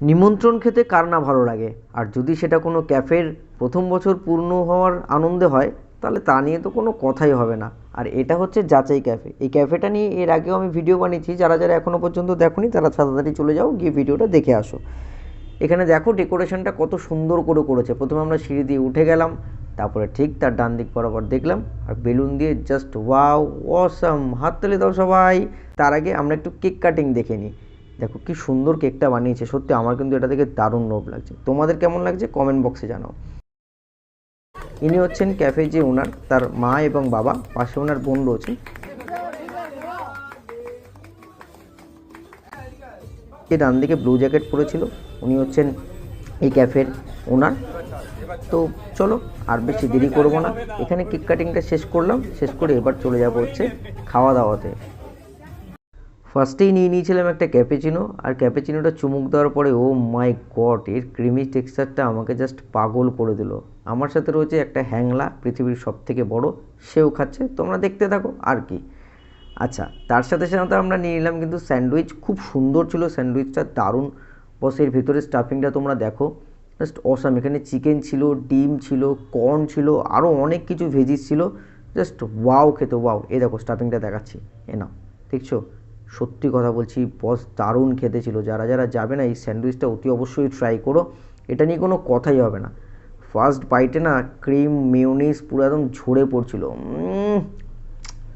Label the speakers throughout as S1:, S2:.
S1: নিমন্ত্রণ খেতে কার না ভালো লাগে, আর যদি সেটা কোনো ক্যাফের প্রথম বছর পূর্ণ হওয়ার আনন্দে হয় তাহলে তা নিয়ে তো কোনো কথাই হবে না। আর এটা হচ্ছে যাচাই ক্যাফে। এই ক্যাফেটা নিয়ে এর আগেও আমি ভিডিও বানিয়েছি, যারা যারা এখনও পর্যন্ত দেখোনি তারা তাড়াতাড়ি চলে যাও, গিয়ে ভিডিওটা দেখে আসো। এখানে দেখো ডেকোরেশনটা কত সুন্দর করে করেছে। প্রথমে আমরা সিঁড়ি দিয়ে উঠে গেলাম, তারপরে ঠিক তার ডান দিক বরাবর দেখলাম, আর বেলুন দিয়ে জাস্ট ওয়াও অসাম, হাততালি দাও সবাই। তার আগে আমরা একটু কেক কাটিং দেখে নিই। দেখো কি সুন্দর কেকটা বানিয়েছে, সত্যি আমার কিন্তু এটা দেখে দারুণ লোভ লাগছে। তোমাদের কেমন লাগছে কমেন্ট বক্সে জানাও। ইনি হচ্ছেন ক্যাফে যে ওনার, তার মা এবং বাবা, পাশে ওনার বোন রয়েছে। যে ডান দিকে ব্লু জ্যাকেট পরেছিল উনি হচ্ছেন এই ক্যাফের ওনার। তো চলো আর বেশি দেরি করবো না, এখানে কেক কাটিংটা শেষ করলাম, শেষ করে এবার চলে যাবো হচ্ছে খাওয়া দাওয়াতে। ফার্স্টেই নিয়ে নিয়েছিলাম একটা ক্যাপেচিনো, আর ক্যাপেচিনোটা চুমুক দেওয়ার পরে ও মাই গড, এর ক্রিমি টেক্সচারটা আমাকে জাস্ট পাগল করে দিল। আমার সাথে রয়েছে একটা হ্যাংলা, পৃথিবীর সব থেকে বড়, সেও খাচ্ছে, তোমরা দেখতে থাকো আর কি। আচ্ছা, তার সাথে সাথে আমরা নিয়ে নিলাম কিন্তু স্যান্ডউইচ, খুব সুন্দর ছিল স্যান্ডউইচটা, দারুণ। বস এর ভিতরে স্টাফিংটা তোমরা দেখো, জাস্ট অসাম। এখানে চিকেন ছিল, ডিম ছিল, কর্ন ছিল, আরও অনেক কিছু ভেজিস ছিল, জাস্ট ওয়াও খেতে, ওয়াও। এই দেখো স্টাফিংটা দেখাচ্ছি, এ না, দেখছো? সত্যি কথা বলছি বস, দারুণ খেতে ছিল। যারা যারা যাবে না এই স্যান্ডউইচটা অতি অবশ্যই ট্রাই করো, এটা নিয়ে কোনো কথাই হবে না। ফার্স্ট বাইটে না ক্রিম মিউনিস পুরো একদম ঝরে পড়ছিল।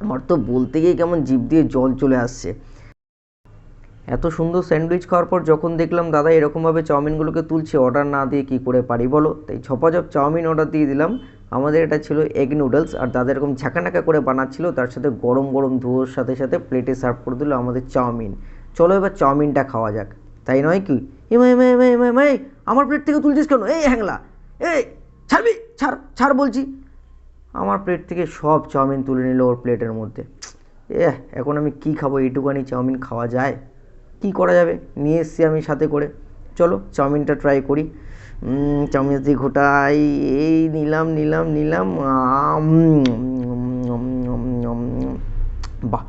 S1: আমার তো বলতে গিয়ে কেমন জিভ দিয়ে জল চলে আসছে। এত সুন্দর স্যান্ডউইচ খাওয়ার পর যখন দেখলাম দাদা এরকমভাবে চাউমিনগুলোকে তুলছে, অর্ডার না দিয়ে কী করে পারি বলো, তাই ঝপাঝপ চাউমিন অর্ডার দিয়ে দিলাম। আমাদের এটা ছিল এগ নুডলস, আর দাদা এরকম ঝাঁকানাকা করে বানাচ্ছিল, তার সাথে গরম গরম ধোঁয়ার সাথে সাথে প্লেটে সার্ভ করে দিল আমাদের চাউমিন। চলো এবার চাউমিনটা খাওয়া যাক, তাই নয় কি? এমাই এমাই এমাই এমাই এমাই, আমার প্লেট থেকে তুলছিস কেন? এই হ্যাংলা, এই ছাড়বি, ছাড় ছাড় বলছি। আমার প্লেট থেকে সব চাউমিন তুলে নিল ওর প্লেটের মধ্যে। এখন আমি কি খাবো? এইটুকানি চাউমিন খাওয়া যায়? কি করা যাবে, নিয়ে এসছি আমি সাথে করে। চলো চাউমিনটা ট্রাই করি। চাউমিন দিয়ে ঘোটাই, এই নিলাম নিলাম নিলাম, বাহ,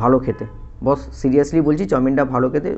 S1: ভালো খেতে বস, সিরিয়াসলি বলছি চাউমিনটা ভালো খেতে।